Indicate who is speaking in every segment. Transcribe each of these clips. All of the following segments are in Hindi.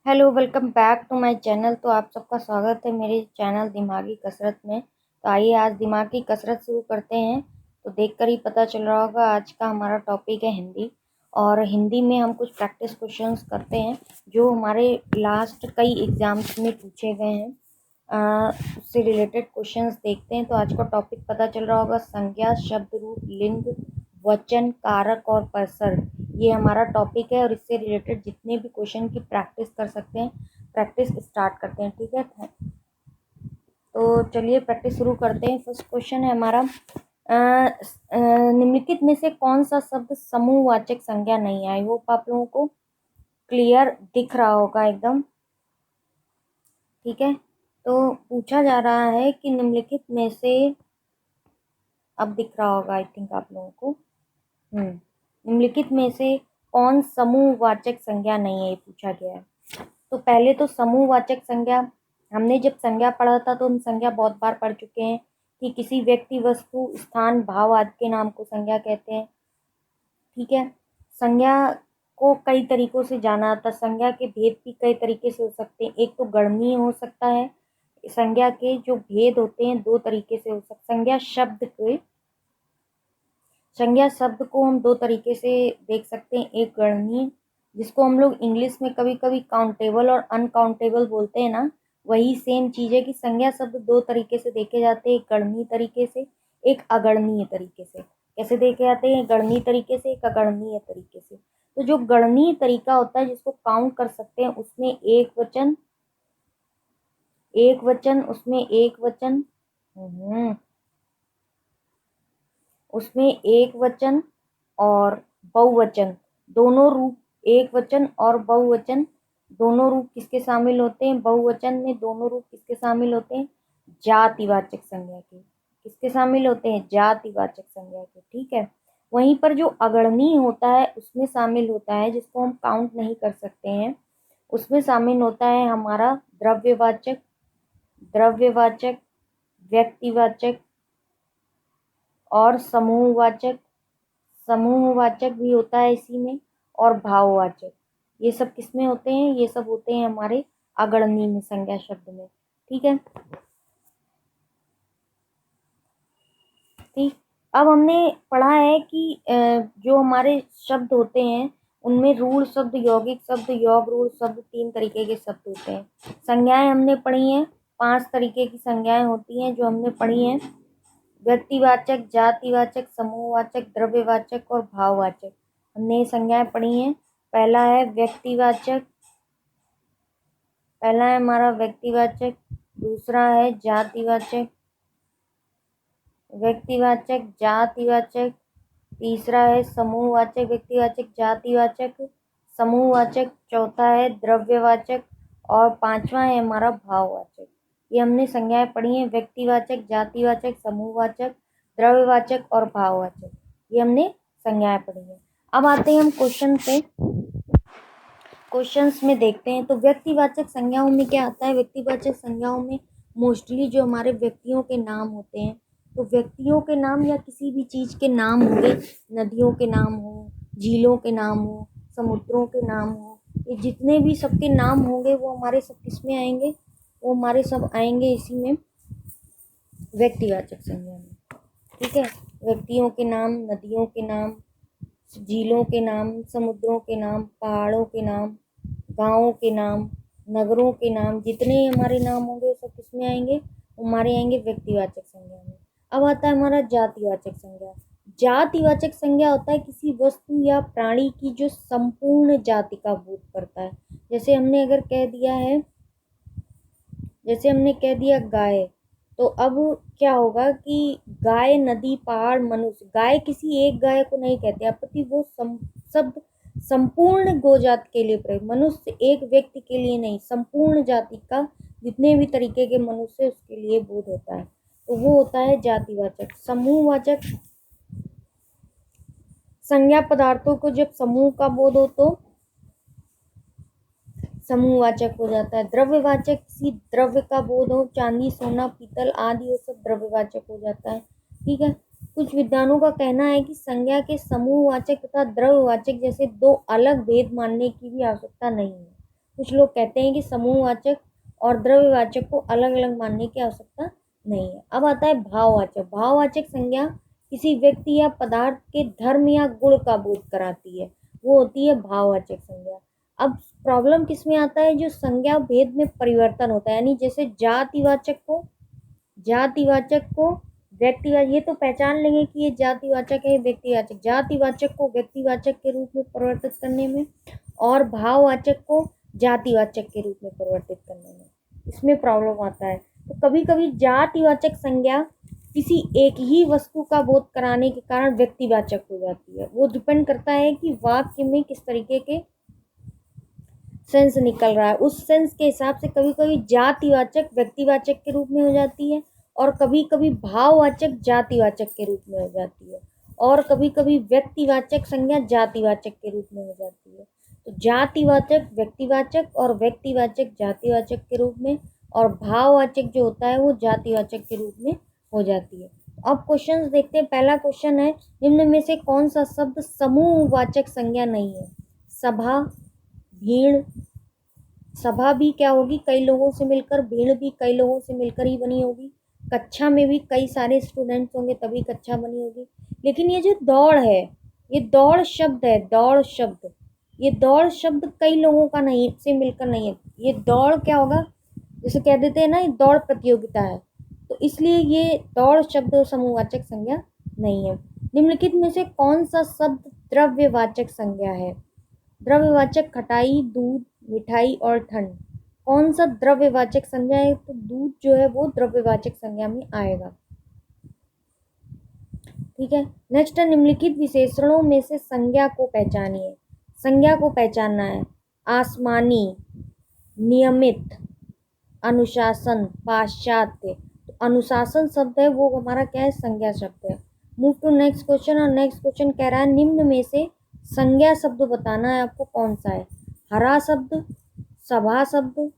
Speaker 1: Hello, welcome back to my channel. तो आप सबका स्वागत है मेरे चैनल दिमागी कसरत में। तो आइए आज दिमाग की कसरत शुरू करते हैं। तो देखकर ही पता चल रहा होगा आज का हमारा टॉपिक है हिंदी। और हिंदी में हम कुछ प्रैक्टिस क्वेश्चंस करते हैं जो हमारे लास्ट कई एग्जाम्स में पूछे गए हैं। उससे रिलेटेड क्वेश्चंस देखते हैं। तो आज का टॉपिक पता चल रहा होगा संज्ञा, शब्द, रूप, लिंग, वचन, कारक और परसर्ग। ये हमारा टॉपिक है और इससे रिलेटेड जितने भी क्वेश्चन की प्रैक्टिस कर सकते हैं, प्रैक्टिस स्टार्ट करते हैं। ठीक है, तो चलिए प्रैक्टिस शुरू करते हैं। फर्स्ट क्वेश्चन है हमारा, निम्नलिखित में से कौन सा शब्द समूहवाचक संज्ञा नहीं है। आई होप आप लोगों को क्लियर दिख रहा होगा एकदम। ठीक है, तो पूछा जा रहा है कि निम्नलिखित में से, अब दिख रहा होगा आई थिंक आप लोगों को। निम्नलिखित में से कौन समूहवाचक संज्ञा नहीं है, ये पूछा गया है। तो पहले तो समूहवाचक संज्ञा, हमने जब संज्ञा पढ़ा था तो हम संज्ञा बहुत बार पढ़ चुके हैं कि किसी व्यक्ति, वस्तु, स्थान, भाव आदि के नाम को संज्ञा कहते हैं। ठीक है, संज्ञा को कई तरीकों से जाना जाता है। संज्ञा के भेद भी कई तरीके से हो सकते हैं। एक तो गणनीय हो सकता है। संज्ञा के जो भेद होते हैं दो तरीके से हो सकते। संज्ञा शब्द को हम दो तरीके से देख सकते हैं। एक गणनीय, जिसको हम लोग इंग्लिश में कभी कभी काउंटेबल और अनकाउंटेबल बोलते हैं ना, वही सेम चीज है कि संज्ञा शब्द दो तरीके से देखे जाते हैं। एक गणनीय तरीके से, एक अगणनीय तरीके से। कैसे देखे जाते हैं? गणनीय तरीके से, एक अगणनीय तरीके से। तो जो गणनीय तरीका होता है जिसको काउंट कर सकते हैं, उसमें एक वचन, उसमें एक वचन और बहुवचन दोनों रूप, एक वचन और बहुवचन दोनों रूप किसके शामिल होते हैं? बहुवचन में दोनों रूप किसके शामिल होते हैं? जातिवाचक संज्ञा के। किसके शामिल होते हैं? जातिवाचक संज्ञा के। ठीक है, वहीं पर जो अगणनीय होता है उसमें शामिल होता है, जिसको हम काउंट नहीं कर सकते हैं, उसमें शामिल होता है हमारा द्रव्यवाचक, व्यक्तिवाचक और समूहवाचक भी होता है इसी में, और भाववाचक। ये सब किसमें होते हैं? ये सब होते हैं हमारे अगणनीय में, संज्ञा शब्द में। ठीक है, ठीक। अब हमने पढ़ा है कि जो हमारे शब्द होते हैं उनमें रूढ़ शब्द, यौगिक शब्द, योग रूढ़ शब्द, तीन तरीके के शब्द होते हैं। संज्ञाएं हमने पढ़ी हैं, 5 तरीके की संज्ञाएं होती हैं जो हमने पढ़ी हैं। व्यक्तिवाचक, जातिवाचक, समूहवाचक, द्रव्यवाचक और भाववाचक। हमने ये संज्ञाएं पढ़ी हैं। पहला है व्यक्तिवाचक, पहला है हमारा व्यक्तिवाचक, दूसरा है जातिवाचक, जातिवाचक, तीसरा है समूहवाचक, व्यक्तिवाचक, जातिवाचक, समूहवाचक, चौथा है द्रव्यवाचक और पांचवा है हमारा भाववाचक। ये हमने संज्ञाएं पढ़ी हैं, व्यक्तिवाचक, जातिवाचक, समूहवाचक, द्रव्यवाचक और भाववाचक। ये हमने संज्ञाएं पढ़ी हैं। अब आते हैं हम क्वेश्चन पे। क्वेश्चंस में देखते हैं। तो व्यक्तिवाचक संज्ञाओं में क्या आता है? व्यक्तिवाचक संज्ञाओं में मोस्टली जो हमारे व्यक्तियों के नाम होते हैं, तो व्यक्तियों के नाम या किसी भी चीज के नाम होंगे, नदियों के नाम हो, झीलों के नाम हो, समुद्रों के नाम हो, ये जितने भी सबके नाम होंगे वो हमारे सब किसमें आएंगे? वो हमारे सब आएंगे इसी में, व्यक्तिवाचक संज्ञा में। ठीक है, व्यक्तियों के नाम, नदियों के नाम, झीलों के नाम, समुद्रों के नाम, पहाड़ों के नाम, गाँवों के नाम, नगरों के नाम, जितने हमारे नाम होंगे सब किसमें आएंगे? हमारे आएंगे व्यक्तिवाचक संज्ञा में। अब आता है हमारा जातिवाचक संज्ञा। जातिवाचक संज्ञा होता है किसी वस्तु या प्राणी की जो संपूर्ण जाति का बोध करता है। जैसे हमने अगर कह दिया है, जैसे हमने कह दिया गाय, तो अब क्या होगा कि गाय, नदी, पहाड़, मनुष्य, गाय किसी एक गाय को नहीं कहते, अपितु वो शब्द संपूर्ण गोजात के लिए प्रयोग, मनुष्य एक व्यक्ति के लिए नहीं, संपूर्ण जाति का जितने भी तरीके के मनुष्य उसके लिए बोध होता है, तो वो होता है जातिवाचक। समूहवाचक संज्ञा पदार्थों को जब समूह का बोध हो तो समूहवाचक हो जाता है। द्रव्यवाचक किसी द्रव्य का बोध हो, चांदी, सोना, पीतल आदि, वो सब द्रव्यवाचक हो जाता है। ठीक है, कुछ विद्वानों का कहना है कि संज्ञा के समूहवाचक तथा द्रव्यवाचक जैसे दो अलग भेद मानने की भी आवश्यकता नहीं है। कुछ लोग कहते हैं कि समूहवाचक और द्रव्यवाचक को अलग अलग मानने की आवश्यकता नहीं है। अब आता है भाववाचक। भाववाचक संज्ञा किसी व्यक्ति या पदार्थ के धर्म या गुण का बोध कराती है, वो होती है भाववाचक संज्ञा। अब प्रॉब्लम किस में आता है, जो संज्ञा भेद में परिवर्तन होता है, यानी जैसे जातिवाचक को व्यक्तिवाचक, ये तो पहचान लेंगे कि ये जातिवाचक है, व्यक्तिवाचक, जातिवाचक को व्यक्तिवाचक के रूप में परिवर्तित करने में और भाववाचक को जातिवाचक के रूप में परिवर्तित करने में इसमें प्रॉब्लम आता है। तो कभी कभी जातिवाचक संज्ञा किसी एक ही वस्तु का बोध कराने के कारण व्यक्तिवाचक हो जाती है। वो डिपेंड करता है कि वाक्य में किस तरीके के सेंस निकल रहा है, उस सेंस के हिसाब से कभी कभी जातिवाचक व्यक्तिवाचक के रूप में हो जाती है और कभी कभी भाववाचक जातिवाचक के रूप में हो जाती है और कभी कभी व्यक्तिवाचक संज्ञा जातिवाचक के रूप में हो जाती है। तो जातिवाचक व्यक्तिवाचक और व्यक्तिवाचक जातिवाचक के रूप में और भाववाचक जो होता है वो जातिवाचक के रूप में हो जाती है। अब क्वेश्चन देखते हैं। पहला क्वेश्चन है, निम्न में से कौन सा शब्द समूहवाचक संज्ञा नहीं है? सभा, भीड़। सभा भी क्या होगी, कई लोगों से मिलकर, भीड़ भी कई लोगों से मिलकर ही बनी होगी, कक्षा में भी कई सारे स्टूडेंट्स होंगे तभी कक्षा बनी होगी। लेकिन ये जो दौड़ है, ये दौड़ शब्द है, दौड़ शब्द, ये दौड़ शब्द कई लोगों का नहीं से मिलकर नहीं है। ये दौड़ क्या होगा, जैसे कह देते हैं ना, ये दौड़ प्रतियोगिता है, तो इसलिए ये दौड़ शब्द समूहवाचक संज्ञा नहीं है। निम्नलिखित में से कौन सा शब्द द्रव्यवाचक संज्ञा है? द्रव्यवाचक खटाई, दूध, मिठाई और ठंड। कौन सा द्रव्यवाचक संज्ञा है? तो दूध जो है वो द्रव्यवाचक संज्ञा में आएगा। ठीक है, नेक्स्ट है, निम्नलिखित विशेषणों में से संज्ञा को पहचानिए। संज्ञा को पहचानना है, आसमानी, नियमित, अनुशासन, पाश्चात्य। तो अनुशासन शब्द है वो हमारा क्या है, संज्ञा शब्द है। Move to next question. और नेक्स्ट क्वेश्चन कह रहा है, निम्न में से संज्ञा शब्द बताना है आपको, कौन सा है? हरा शब्द, सभा शब्द,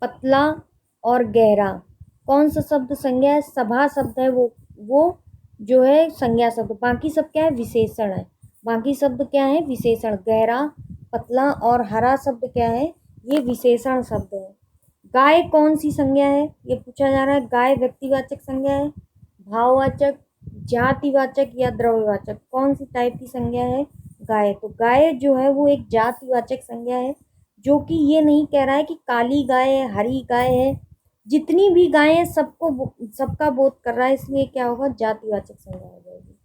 Speaker 1: पतला और गहरा। कौन सा शब्द संज्ञा है? सभा शब्द है वो जो है संज्ञा शब्द। बाकी सब क्या है, विशेषण है। बाकी शब्द क्या है, विशेषण। गहरा, पतला और हरा शब्द क्या है, ये विशेषण शब्द है। गाय कौन सी संज्ञा है, ये पूछा जा रहा है। गाय व्यक्तिवाचक संज्ञा है, भाववाचक, जातिवाचक या द्रव्यवाचक? कौन सी टाइप की संज्ञा है? गाय। तो गाय जो है वो एक जातिवाचक संज्ञा है, जो कि ये नहीं कह रहा है कि काली गाय है, हरी गाय है, जितनी भी गाय है सबका बोध कर रहा है, इसलिए क्या होगा, जातिवाचक संज्ञा हो जाएगी।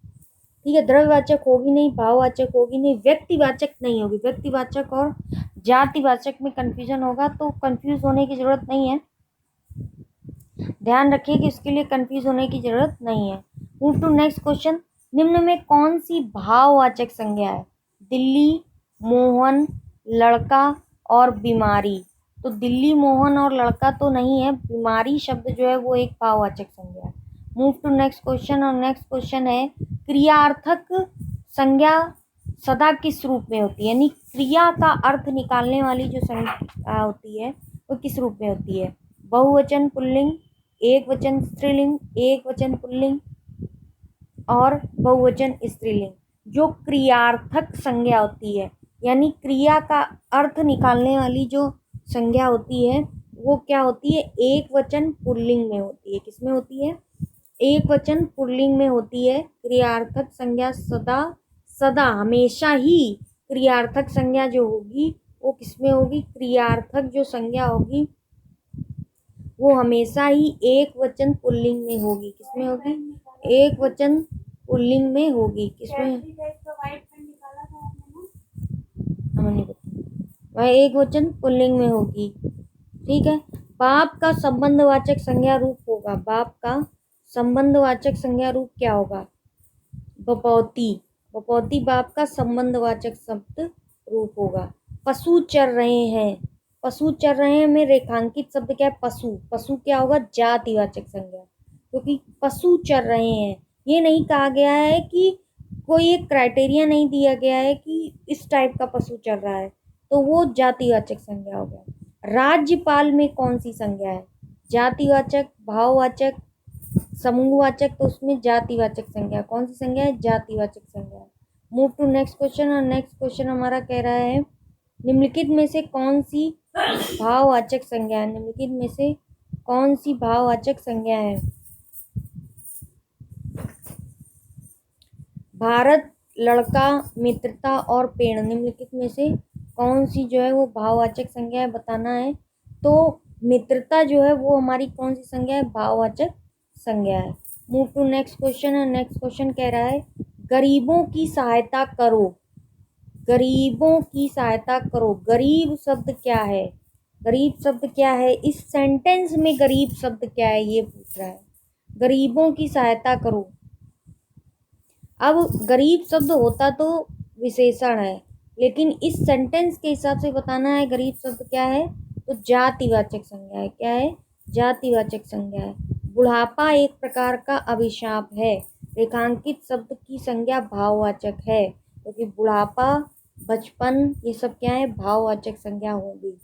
Speaker 1: ठीक है, द्रव्यवाचक होगी नहीं, भाववाचक होगी नहीं, व्यक्तिवाचक नहीं होगी। व्यक्तिवाचक और जातिवाचक में कंफ्यूजन होगा, तो कंफ्यूज होने की जरूरत नहीं है, ध्यान रखिए कि इसके लिए कंफ्यूज होने की जरूरत नहीं है। Move to next question. निम्न में कौन सी भाववाचक संज्ञा है? दिल्ली, मोहन, लड़का और बीमारी। तो दिल्ली, मोहन और लड़का तो नहीं है, बीमारी शब्द जो है वो एक भाववाचक संज्ञा है। Move to next question. और नेक्स्ट क्वेश्चन है, क्रियार्थक संज्ञा सदा किस रूप में होती है? यानी क्रिया का अर्थ निकालने वाली जो संज्ञा होती है वो किस रूप में होती है? बहुवचन, पुल्लिंग, एक वचन स्त्रीलिंग, एक वचन पुल्लिंग और बहुवचन स्त्रीलिंग। जो क्रियार्थक संज्ञा होती है, यानी क्रिया का अर्थ निकालने वाली जो संज्ञा होती है वो क्या होती है, एक वचन पुल्लिंग में होती है। किस में होती है? एक वचन पुल्लिंग में होती है। क्रियार्थक संज्ञा सदा सदा हमेशा ही क्रियार्थक संज्ञा जो होगी वो किस में होगी? क्रियार्थक जो संज्ञा होगी वो हमेशा ही एक वचन पुल्लिंग में होगी। किसमें होगी? एक वचन पुल्लिंग में होगी। किसमें? हमें नहीं पता, वह एक वचन पुल्लिंग में होगी। ठीक है, बाप का संबंधवाचक संज्ञा रूप होगा। बाप का संबंधवाचक संज्ञा रूप क्या होगा? बपौती। बपौती बाप का संबंधवाचक शब्द रूप होगा। पशु चर रहे हैं, पशु चर रहे हैं में रेखांकित शब्द क्या है? पशु। पशु क्या होगा? जातिवाचक संज्ञा, क्योंकि पशु चर रहे हैं। ये नहीं कहा गया है कि कोई एक क्राइटेरिया नहीं दिया गया है कि इस टाइप का पशु चल रहा है, तो वो जातिवाचक संज्ञा हो गया। राज्यपाल में कौन सी संज्ञा है? जातिवाचक, भाववाचक, समूहवाचक? तो उसमें जातिवाचक संज्ञा। कौन सी संज्ञा है? जातिवाचक संज्ञा। Move to next question. और नेक्स्ट क्वेश्चन हमारा कह रहा है, निम्नलिखित में से कौन सी भाववाचक संज्ञा है? निम्नलिखित में से कौन सी भाववाचक संज्ञा है? भारत, लड़का, मित्रता और पेड़। निम्नलिखित में से कौन सी जो है वो भाववाचक संज्ञा है, बताना है। तो मित्रता जो है वो हमारी कौन सी संज्ञा है? भाववाचक संज्ञा है। Move to next question. है नेक्स्ट क्वेश्चन कह रहा है गरीबों की सहायता करो। गरीबों की सहायता करो। गरीब शब्द क्या है? गरीब शब्द क्या है? इस सेंटेंस में गरीब शब्द क्या है ये पूछ रहा है। गरीबों की सहायता करो। अब गरीब शब्द होता तो विशेषण है, लेकिन इस सेंटेंस के हिसाब से बताना है गरीब शब्द क्या है, तो जातिवाचक संज्ञा है। क्या है? जातिवाचक संज्ञा है। बुढ़ापा एक प्रकार का अभिशाप है। रेखांकित शब्द की संज्ञा भाववाचक है, क्योंकि बुढ़ापा, बचपन, ये सब क्या है? भाववाचक संज्ञा होगी।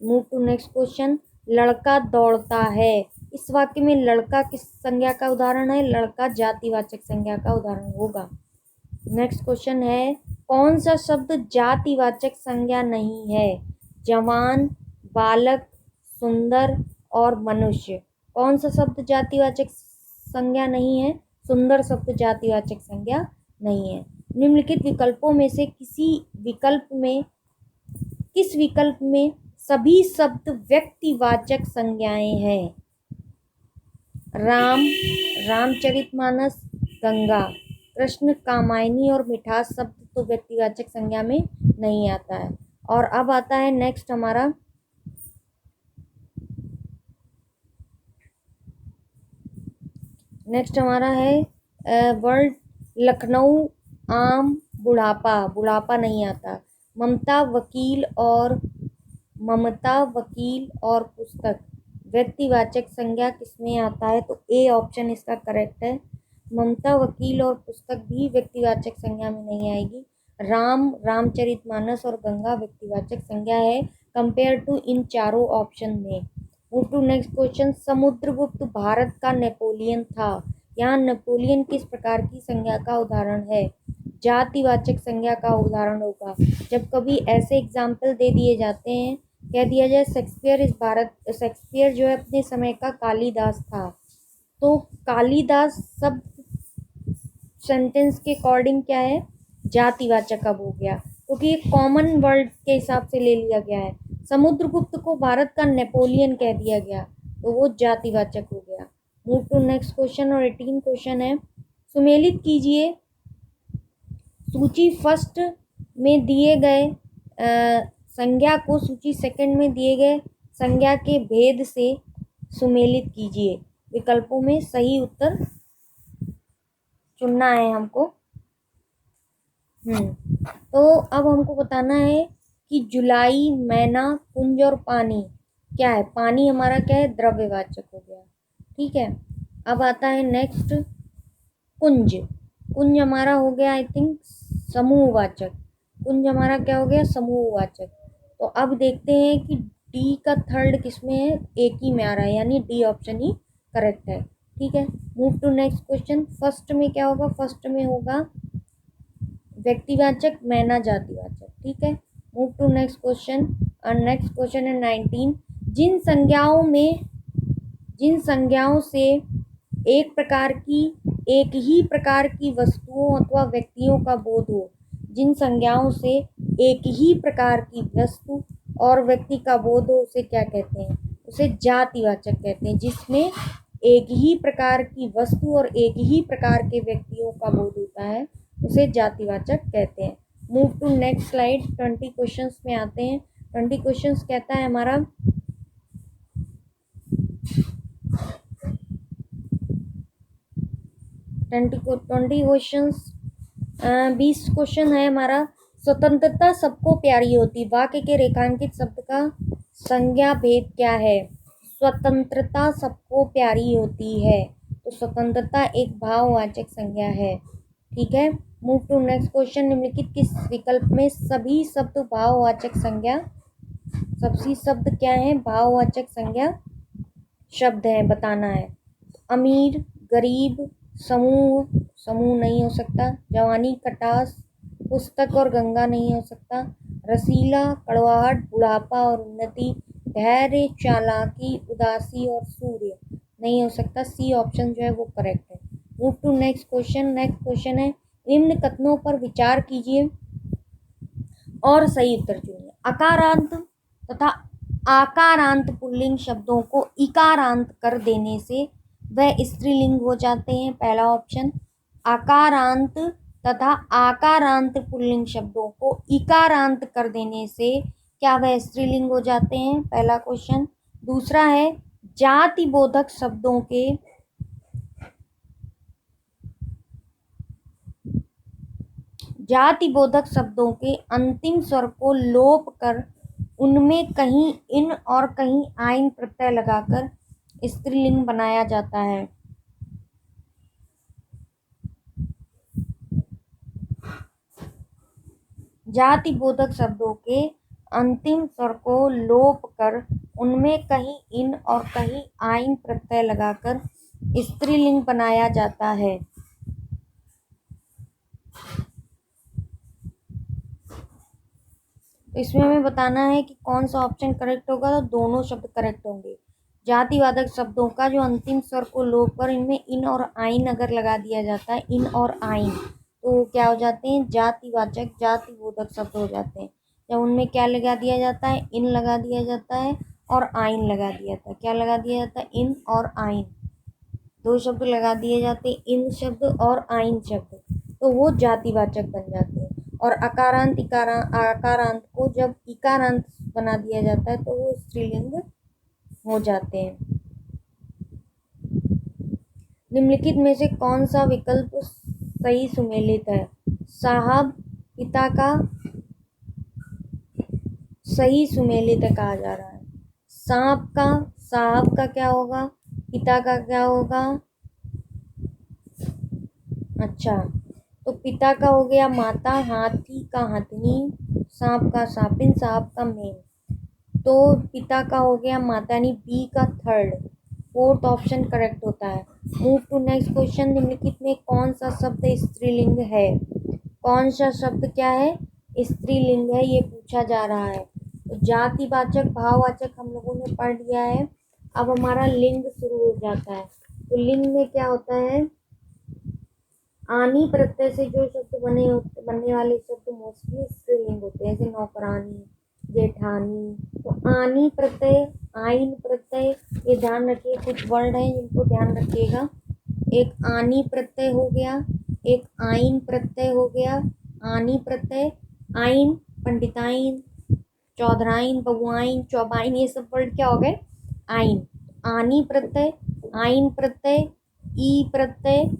Speaker 1: Move to next question. लड़का दौड़ता है। इस वाक्य में लड़का किस संज्ञा का उदाहरण है? लड़का जातिवाचक संज्ञा का उदाहरण होगा। नेक्स्ट क्वेश्चन है कौन सा शब्द जातिवाचक संज्ञा नहीं है? जवान, बालक, सुंदर और मनुष्य। कौन सा शब्द जातिवाचक संज्ञा नहीं है? सुंदर शब्द जातिवाचक संज्ञा नहीं है। निम्नलिखित विकल्पों में से किस विकल्प में सभी शब्द व्यक्तिवाचक संज्ञाएं हैं? राम, रामचरितमानस, गंगा, कृष्ण, कामायनी और मिठास शब्द तो व्यक्तिवाचक संज्ञा में नहीं आता है। और अब आता है नेक्स्ट हमारा है वर्ड लखनऊ, आम, बुढ़ापा। बुढ़ापा नहीं आता। ममता, वकील और पुस्तक। व्यक्तिवाचक संज्ञा किसमें आता है? तो ए ऑप्शन इसका करेक्ट है। ममता, वकील और पुस्तक भी व्यक्तिवाचक संज्ञा में नहीं आएगी। राम, रामचरितमानस और गंगा व्यक्तिवाचक संज्ञा है कंपेयर टू इन चारों ऑप्शन में। Move to next question. समुद्रगुप्त भारत का नेपोलियन था। यहाँ नेपोलियन किस प्रकार की संज्ञा का उदाहरण है? जातिवाचक संज्ञा का उदाहरण होगा। जब कभी ऐसे एग्जाम्पल दे दिए जाते हैं, कह दिया जाए शेक्सपियर जो है अपने समय का कालिदास था, तो कालिदास सब सेंटेंस के अकॉर्डिंग क्या है? जातिवाचक अब हो गया, क्योंकि ये कॉमन वर्ड के हिसाब से ले लिया गया है। समुद्रगुप्त को भारत का नेपोलियन कह दिया गया, तो वो जातिवाचक हो गया। Move to next question. और 18 क्वेश्चन है सुमेलित कीजिए सूची फर्स्ट में दिए गए संज्ञा को सूची सेकंड में दिए गए संज्ञा के भेद से सुमेलित कीजिए। विकल्पों में सही उत्तर चुनना है हमको। तो अब हमको बताना है कि जुलाई, मैना, कुंज और पानी क्या है? पानी हमारा क्या है? द्रव्यवाचक हो गया। ठीक है। अब आता है नेक्स्ट कुंज। कुंज हमारा हो गया आई थिंक समूहवाचक। कुंज हमारा क्या हो गया? समूहवाचक। तो अब देखते हैं कि डी का थर्ड किसमें है? एक ही में आ रहा है, यानी डी ऑप्शन ही करेक्ट है। ठीक है। Move to next question. First में क्या होगा? फर्स्ट में होगा व्यक्तिवाचक, मैना जातिवाचक। ठीक है। Move to next question. और नेक्स्ट क्वेश्चन है 19। जिन संज्ञाओं से एक ही प्रकार की वस्तुओं अथवा व्यक्तियों का बोध हो। जिन संज्ञाओं से एक ही प्रकार की वस्तु और व्यक्ति का बोध हो उसे क्या कहते हैं? उसे जातिवाचक कहते हैं। जिसमें एक ही प्रकार की वस्तु और एक ही प्रकार के व्यक्तियों का बोध होता है उसे जातिवाचक कहते हैं। Move to next slide. 20 questions में आते हैं। 20 क्वेश्चंस कहता है हमारा 20 क्वेश्चन है हमारा। स्वतंत्रता सबको प्यारी होती। वाक्य के रेखांकित शब्द का संज्ञा भेद क्या है? स्वतंत्रता सबको प्यारी होती है, तो स्वतंत्रता एक भाववाचक संज्ञा है। ठीक है। Move to next question. निम्नलिखित किस विकल्प में सभी शब्द भाववाचक संज्ञा सभी शब्द क्या है? भाववाचक संज्ञा शब्द है, बताना है। अमीर, गरीब, समूह नहीं हो सकता। जवानी, खटास, पुस्तक और गंगा नहीं हो सकता। रसीला, कड़वाहट, बुढ़ापा और उन्नति, धैर्य, चालाकी, उदासी और सूर्य। नहीं हो सकता, सी ऑप्शन जो है वो करेक्ट है। Move to next question. Next question है, निम्न कथनों पर विचार कीजिए और सही उत्तर चुनिए। अकारांत तथा आकारांत पुल्लिंग शब्दों को इकारांत कर देने से वह स्त्रीलिंग हो जाते हैं। पहला ऑप्शन। आकारांत तथा आकारांत पुल्लिंग शब्दों को इकारांत कर देने से क्या वह स्त्रीलिंग हो जाते हैं? पहला क्वेश्चन। दूसरा है, जातिबोधक शब्दों के जातिबोधक शब्दों के अंतिम स्वर को लोप कर उनमें कहीं इन और कहीं आइन प्रत्यय लगाकर स्त्रीलिंग बनाया जाता है। जातिबोधक शब्दों के अंतिम स्वर को लोप कर उनमें कहीं इन और कहीं आइन प्रत्यय लगाकर स्त्रीलिंग बनाया जाता है। तो इसमें हमें बताना है कि कौन सा ऑप्शन करेक्ट होगा। तो दोनों शब्द करेक्ट होंगे। जातिवाचक शब्दों का जो अंतिम स्वर को लोप कर इनमें इन और आइन अगर लगा दिया जाता है, इन और आइन, तो क्या हो जाते हैं? जातिवाचक जातिबोधक शब्द हो जाते हैं। जब उनमें क्या लगा दिया जाता है? इन लगा दिया जाता है और आइन लगा दिया जाता है। क्या लगा दिया जाता है? इन और आइन, दो शब्द लगा दिए जाते हैं, इन शब्द और आइन शब्द, तो वो जातिवाचक बन जाते हैं। और अकारांत आकारांत को जब इकारांत बना दिया जाता है तो वो स्त्रीलिंग हो जाते हैं। निम्नलिखित में से कौन सा विकल्प सही सुमेलित है? साहब, पिता का सही सुमेलित कहा जा रहा है। सांप का, साहब का क्या होगा? पिता का क्या होगा? अच्छा, तो पिता का हो गया माता, हाथी का हथनी, सांप का सापिन, साहब का मेन। तो पिता का हो गया माता, यानी बी का थर्ड, फोर्थ ऑप्शन करेक्ट होता है। Move to next question. निम्नलिखित में कौन सा शब्द स्त्रीलिंग है? कौन सा शब्द क्या है? स्त्रीलिंग है, ये पूछा जा रहा है। तो जातिवाचक, भाववाचक हम लोगों ने पढ़ लिया है। अब हमारा लिंग शुरू हो जाता है। तो लिंग में क्या होता है? आनी प्रत्यय से जो शब्द बनने वाले शब्द मोस्टली स्त्रीलिंग होते हैं, जैसे नौकरानी, जेठानी। तो आनी प्रत्यय, आइन प्रत्यय, ये ध्यान रखिए, कुछ वर्ड हैं जिनको ध्यान रखिएगा। एक आनी प्रत्यय हो गया, एक आइन प्रत्यय हो गया। आनी प्रत्यय, आइन, पंडिताइन, चौधराइन, बबुआइन, चौबाइन, ये सब वर्ड क्या हो गए? आइन। आनी प्रत्यय, आइन प्रत्यय, ई प्रत्यय,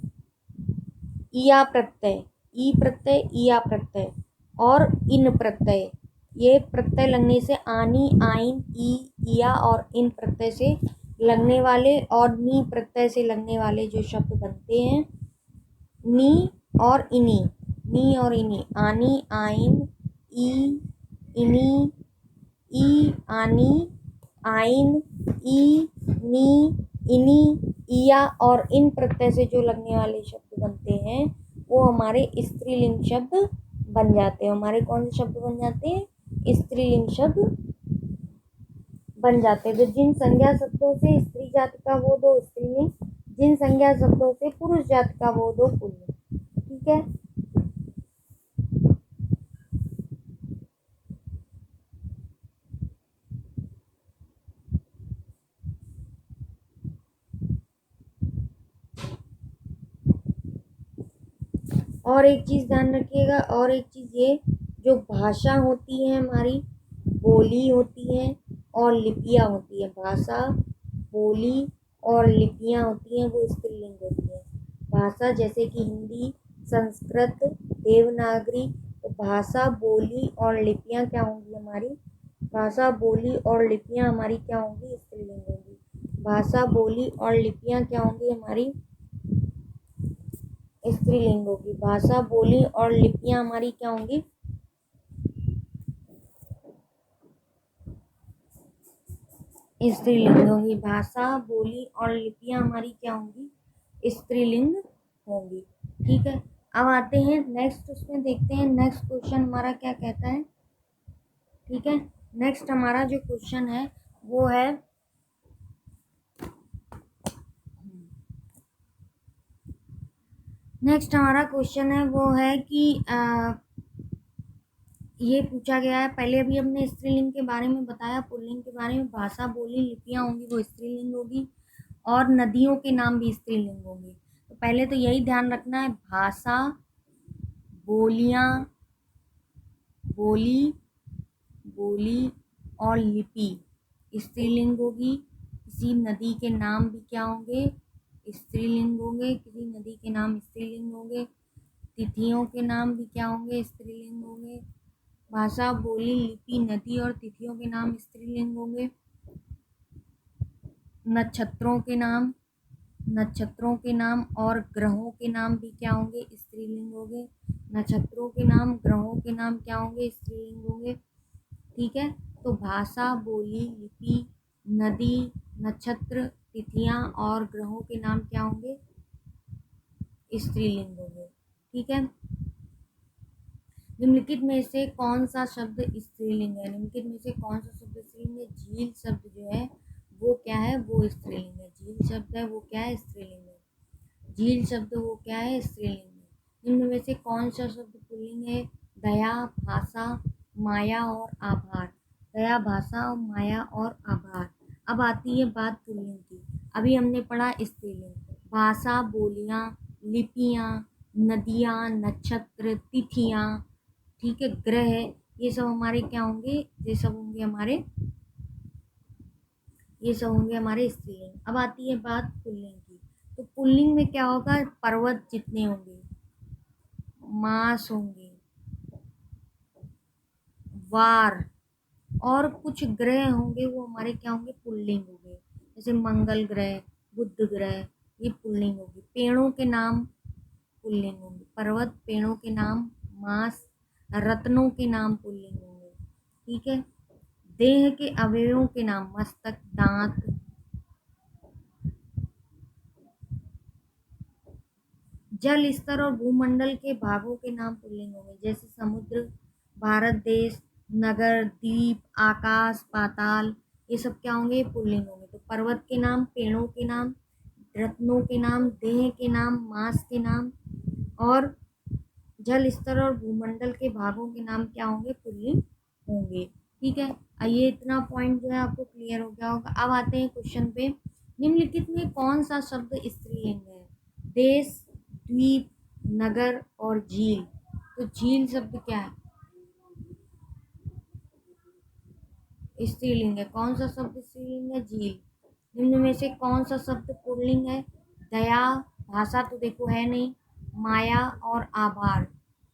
Speaker 1: इया प्रत्यय, ई प्रत्यय, इया प्रत्यय और इन प्रत्यय, ये प्रत्यय लगने से आनी, आइन, ई, इया और इन प्रत्यय से लगने वाले और नी प्रत्यय से लगने वाले जो शब्द बनते हैं, नी और इनी, नी और इनी, आनी, आइन, ई, इनी, ई, आनी, आइन, ई, नी, इनी, इया और इन प्रत्यय से जो लगने वाले शब्द बनते हैं वो हमारे स्त्रीलिंग शब्द बन जाते हैं। हमारे कौन से शब्द बन जाते हैं? स्त्रीलिंग शब्द बन जाते हैं। तो जिन संज्ञा शब्दों से स्त्री जाति का बोध हो स्त्रीलिंग, जिन संज्ञा शब्दों से पुरुष जाति का बोध हो पुल्लिंग। ठीक है। और एक चीज़ ध्यान रखिएगा, और एक चीज़ ये, जो भाषा होती है हमारी, बोली होती है और लिपियाँ होती है। भाषा, बोली और लिपियाँ होती हैं वो स्त्रीलिंग होती हैं। भाषा जैसे कि हिंदी, संस्कृत, देवनागरी। तो भाषा, बोली और लिपियाँ क्या होंगी हमारी? भाषा, बोली और लिपियाँ हमारी क्या होंगी? स्त्रीलिंग होंगी। भाषा, बोली और लिपियाँ क्या होंगी हमारी? स्त्रीलिंग होगी। भाषा, बोली और लिपियां हमारी क्या होंगी? स्त्रीलिंग होंगी। भाषा, बोली और लिपियां हमारी क्या होंगी? स्त्रीलिंग होंगी। ठीक है। अब आते हैं नेक्स्ट, उसमें देखते हैं नेक्स्ट क्वेश्चन हमारा क्या कहता है। ठीक है। नेक्स्ट हमारा जो क्वेश्चन है वो है कि ये पूछा गया है, पहले अभी हमने स्त्रीलिंग के बारे में बताया, पुल्लिंग के बारे में, भाषा बोली लिपियां होंगी वो स्त्रीलिंग होगी, और नदियों के नाम भी स्त्रीलिंग होंगे। तो पहले तो यही ध्यान रखना है, भाषा, बोलियां, बोली और लिपि स्त्रीलिंग होगी। किसी नदी के नाम भी क्या होंगे, स्त्रीलिंग होंगे। किसी नदी के नाम स्त्रीलिंग होंगे। तिथियों के नाम भी क्या होंगे, स्त्रीलिंग होंगे। भाषा, बोली, लिपि, नदी और तिथियों के नाम स्त्रीलिंग होंगे। नक्षत्रों के नाम और ग्रहों के नाम भी क्या होंगे, स्त्रीलिंग होंगे। नक्षत्रों के नाम, ग्रहों के नाम क्या होंगे, स्त्रीलिंग होंगे। ठीक है। तो भाषा, बोली, लिपि, नदी, नक्षत्र, तिथियां और ग्रहों के नाम क्या होंगे, स्त्रीलिंग होंगे। ठीक है। निम्नलिखित में से कौन सा शब्द स्त्रीलिंग है? निम्नलिखित में से कौन सा शब्द स्त्रीलिंग है? झील शब्द जो है वो क्या है, वो स्त्रीलिंग है। झील शब्द है वो क्या है, स्त्रीलिंग है। झील शब्द वो क्या है, स्त्रीलिंग है। निम्न में से कौन सा शब्द पुल्लिंग है? दया, भाषा, माया और आभार। दया, भाषा और माया और आभार। अब आती है बात पुल्लिंग की। अभी हमने पढ़ा स्त्रीलिंग, भाषा, बोलियां, लिपियां, नदियां, नक्षत्र, तिथियां, ठीक है, ग्रह, ये सब हमारे क्या होंगे, ये सब होंगे हमारे स्त्रीलिंग। अब आती है बात पुल्लिंग की। तो पुल्लिंग में क्या होगा, पर्वत जितने होंगे, मास होंगे, वार और कुछ ग्रह होंगे वो हमारे क्या होंगे, पुल्लिंग होंगे। जैसे मंगल ग्रह, बुध ग्रह, ये पुल्लिंग होगी। पेड़ों के नाम पुल्लिंग होंगे। पर्वत, पेड़ों के नाम, मास, रत्नों के नाम पुल्लिंग होंगे। ठीक है। देह के अवयवों के नाम, मस्तक, दांत, जल स्तर और भूमंडल के भागों के नाम पुल्लिंग होंगे। जैसे समुद्र, भारत देश, नगर, द्वीप, आकाश, पाताल, ये सब क्या होंगे, पुल्लिंग होंगे। तो पर्वत के नाम, पेड़ों के नाम, रत्नों के नाम, देह के नाम, मास के नाम और जल स्तर और भूमंडल के भागों के नाम क्या होंगे, पुल्लिंग होंगे। ठीक है। ये इतना पॉइंट जो है आपको क्लियर हो गया होगा। अब आते हैं क्वेश्चन पे। निम्नलिखित में कौन सा शब्द स्त्रीलिंग है? देश, द्वीप, नगर और झील। तो झील शब्द क्या है, स्त्रीलिंग है। कौन सा शब्द स्त्रीलिंग है, झील। निम्न में से कौन सा शब्द पुल्लिंग है? दया, भाषा तो देखो है नहीं, माया और आभार।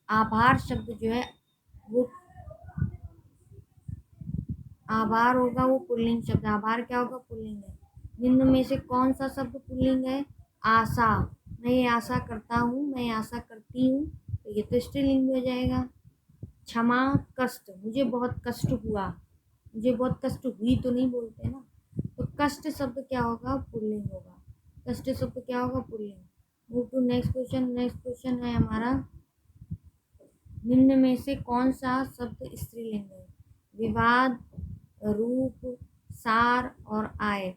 Speaker 1: आभार शब्द जो है वो, आभार होगा वो पुल्लिंग शब्द। आभार क्या होगा, पुल्लिंग है। निम्न में से कौन सा शब्द पुल्लिंग है? आशा, मैं ये आशा करता हूँ, मैं आशा करती हूँ, तो ये तो स्त्रीलिंग हो जाएगा। क्षमा, कष्ट, मुझे बहुत कष्ट हुआ, मुझे बहुत कष्ट हुई तो नहीं बोलते ना, तो कष्ट शब्द क्या होगा, पुल्लिंग होगा। कष्ट शब्द क्या होगा, पुल्लिंग। Move to next question. Next question है हमारा, निम्न में से कौन सा शब्द स्त्रीलिंग है? विवाद, रूप, सार और आय।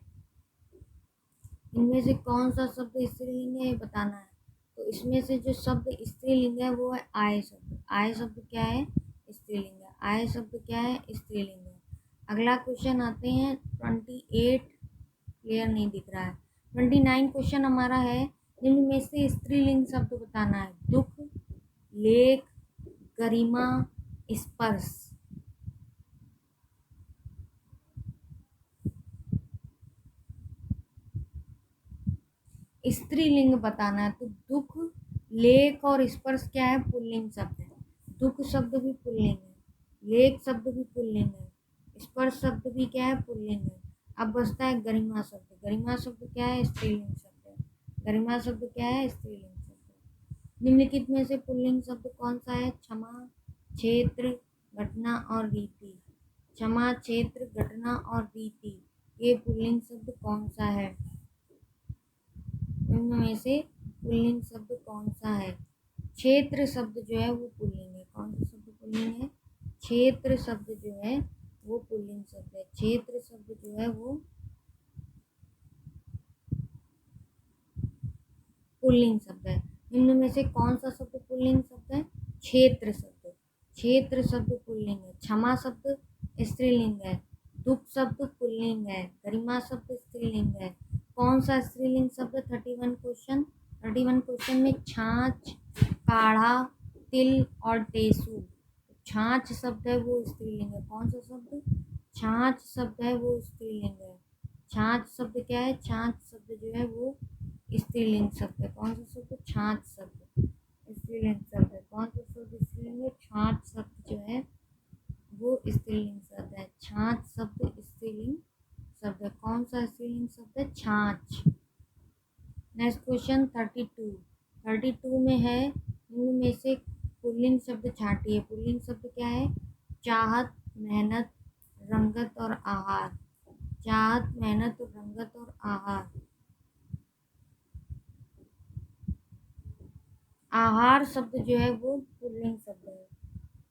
Speaker 1: इनमें से कौन सा शब्द स्त्रीलिंग है, ये बताना है। तो इसमें से जो शब्द स्त्रीलिंग है वो है आय शब्द। आय शब्द क्या है, स्त्रीलिंग है। आय शब्द क्या है, स्त्रीलिंग है। अगला क्वेश्चन आते हैं 28, क्लियर नहीं दिख रहा है। 29 क्वेश्चन हमारा है, निम्न में से स्त्रीलिंग शब्द बताना है। दुख, लेख, गरिमा, स्पर्श। स्त्रीलिंग बताना है। तो दुख, लेख और स्पर्श क्या है, पुल्लिंग शब्द है। दुख शब्द भी पुल्लिंग है, लेख शब्द भी पुल्लिंग है, स्पर्श शब्द भी क्या है, पुल्लिंग है। अब बचता है गरिमा शब्द। गरिमा शब्द क्या है, स्त्रीलिंग शब्द है। गरिमा शब्द क्या है, स्त्रीलिंग शब्द है। निम्नलिखित में से पुल्लिंग शब्द कौन सा है? क्षमा, क्षेत्र, घटना और रीति। क्षमा, क्षेत्र, घटना और रीति, ये पुल्लिंग शब्द कौन सा है? इनमें से पुल्लिंग शब्द कौन सा है? क्षेत्र शब्द जो है वो पुल्लिंग है। कौन सा शब्द पुल्लिंग है? क्षेत्र शब्द जो है वो पुल्लिंग शब्द है। क्षेत्र शब्द जो है वो पुल्लिंग शब्द है। निम्न में से कौन सा शब्द पुल्लिंग शब्द है? क्षेत्र शब्द। क्षेत्र शब्द पुल्लिंग है। क्षमा शब्द स्त्रीलिंग है। दुख शब्द पुल्लिंग है। गरिमा शब्द स्त्रीलिंग है। कौन सा स्त्रीलिंग शब्द? 31 क्वेश्चन में छाछ, काढ़ा, तिल और टेसू। छाछ शब्द है वो स्त्रीलिंग है। कौन सा शब्द? छाछ शब्द है वो स्त्रीलिंग है। छाछ शब्द क्या है? छाछ शब्द जो है वो स्त्रीलिंग शब्द है। कौन सा शब्द? छाछ शब्द स्त्रीलिंग शब्द है। कौन सा शब्द स्त्रीलिंग है? छाछ शब्द जो है वो स्त्रीलिंग शब्द है। छाछ शब्द स्त्रीलिंग शब्द है। कौन सा स्त्रीलिंग शब्द है? छाछ। नेक्स्ट क्वेश्चन 32 में है इनमें से पुल्लिंग शब्द छांटिए। पुल्लिंग शब्द क्या है? चाहत, मेहनत, रंगत और आहार। चाहत, मेहनत, रंगत और आहार। आहार शब्द जो है वो पुल्लिंग शब्द है।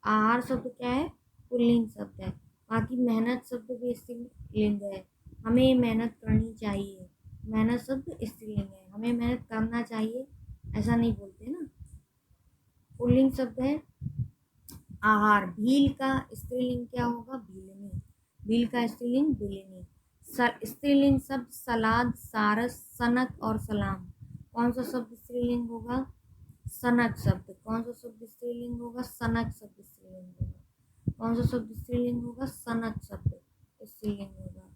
Speaker 1: आहार शब्द क्या है? पुल्लिंग शब्द है। बाकी मेहनत शब्द भी स्त्रीलिंग है। हमें मेहनत करनी चाहिए। मेहनत शब्द स्त्रीलिंग है। हमें मेहनत करना चाहिए ऐसा नहीं बोलते ना। पुल्लिंग शब्द है आहार। भील का स्त्रीलिंग क्या होगा? भीलनी। भील का स्त्रीलिंग भीलनी। स्त्रीलिंग शब्द सलाद, सारस, सनक और सलाम। कौन सा शब्द स्त्रीलिंग होगा? सनक शब्द। कौन सा शब्द स्त्रीलिंग होगा? सनक शब्द स्त्रीलिंग होगा। कौन सा शब्द स्त्रीलिंग होगा? सनक शब्द स्त्रीलिंग होगा।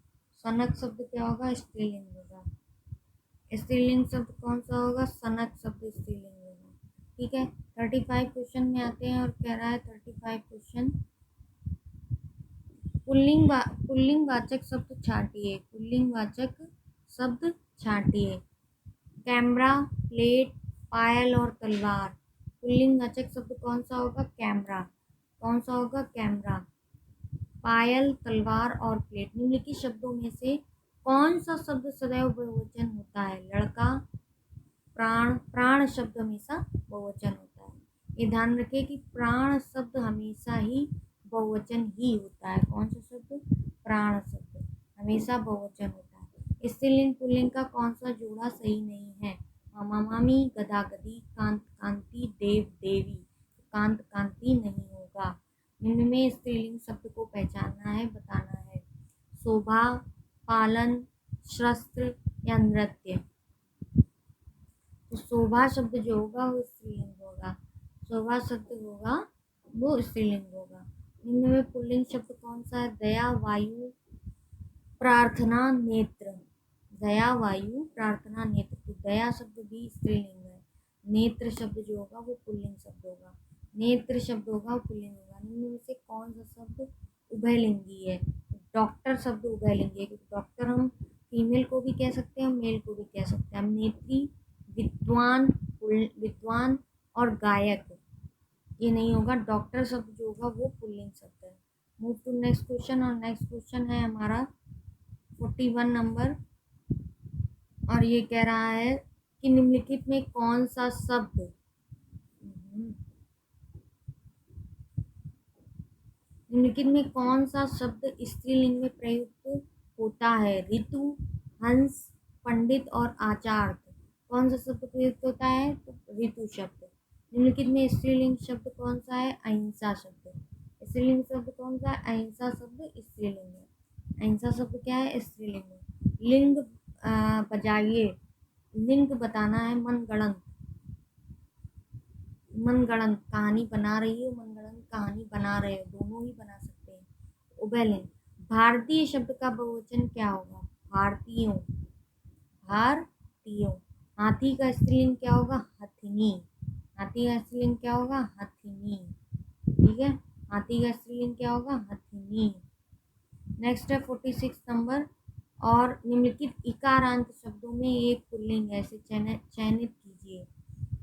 Speaker 1: सनक शब्द क्या होगा? स्त्रीलिंग होगा। स्त्रीलिंग शब्द कौन सा होगा? सनक शब्द स्त्रीलिंग होगा। ठीक है। 35 क्वेश्चन में आते हैं और कह रहा है 35 क्वेश्चन पुल्लिंग वाचक शब्द छांटिए। पुल्लिंग वाचक शब्द छांटिए। कैमरा, प्लेट, पायल और तलवार। पुल्लिंग वाचक शब्द कौन सा होगा? कैमरा। कौन सा होगा? कैमरा। पायल, तलवार और प्लेट। निम्नलिखित शब्दों में से कौन सा शब्द सदैव बहुवचन होता है? लड़का, प्राण। प्राण शब्द हमेशा बहुवचन होता है। ये ध्यान रखिए कि प्राण शब्द हमेशा ही बहुवचन ही होता है। कौन सा शब्द? प्राण शब्द हमेशा बहुवचन होता है। स्त्रीलिंग पुल्लिंग का कौन सा जोड़ा सही नहीं है? मामा मामी, गधा गधी, कांत कांति, देव देवी। कांत कांति नहीं होगा। निम्न में स्त्रीलिंग शब्द को पहचानना है, बताना है। शोभा, पालन, शस्त्र या नृत्य। तो शोभा शब्द जो होगा वो स्त्रीलिंग होगा। शोभा शब्द होगा वो स्त्रीलिंग होगा। निम्न में पुल्लिंग शब्द कौन सा है? दया, वायु, प्रार्थना, नेत्र। दया, वायु, प्रार्थना, नेत्र। तो दया शब्द भी स्त्रीलिंग है। नेत्र शब्द जो होगा वो पुल्लिंग शब्द होगा। नेत्र शब्द होगा वो पुल्लिंग होगा। निम्न में से कौन सा शब्द उभयलिंगी है? डॉक्टर शब्द उभयलिंगी है क्योंकि डॉक्टर हम फीमेल को भी कह सकते हैं, मेल को भी कह सकते हैं। नेत्री, विद्वान, विद्वान और गायक ये नहीं होगा। डॉक्टर शब्द जो होगा वो पुल्लिंग शब्द है। Move to next question. और नेक्स्ट क्वेश्चन है हमारा 41 नंबर और ये कह रहा है कि निम्नलिखित में कौन सा शब्द निम्नलिखित में कौन सा शब्द स्त्रीलिंग में प्रयुक्त होता है? ऋतु, हंस, पंडित और आचार्य। कौन सा शब्द प्रयुक्त होता है? तो ऋतु शब्द। निम्नलिखित में स्त्रीलिंग शब्द कौन सा है? अहिंसा शब्द। स्त्रीलिंग शब्द कौन सा है? अहिंसा शब्द स्त्रीलिंग है। अहिंसा शब्द क्या है? स्त्रीलिंग है। लिंग बजाइए। लिंग बताना है। मनगढ़ंत। मनगढ़ंत कहानी बना रही हो, मनगढ़ंत कहानी बना रहे हो, दोनों ही बना सकते हैं। उभयलिंग। भारतीय शब्द का बहुवचन क्या होगा? भारतीयों। भारतीयों। हाथी का स्त्रीलिंग क्या होगा? हथिनी। हाथी का स्त्रीलिंग क्या होगा? हथिनी। ठीक है। हाथी का स्त्रीलिंग क्या होगा? हथिनी। नेक्स्ट है 46 नंबर। और निम्नलिखित इकारांत शब्दों में एक पुल्लिंग है, इसे चयनित कीजिए।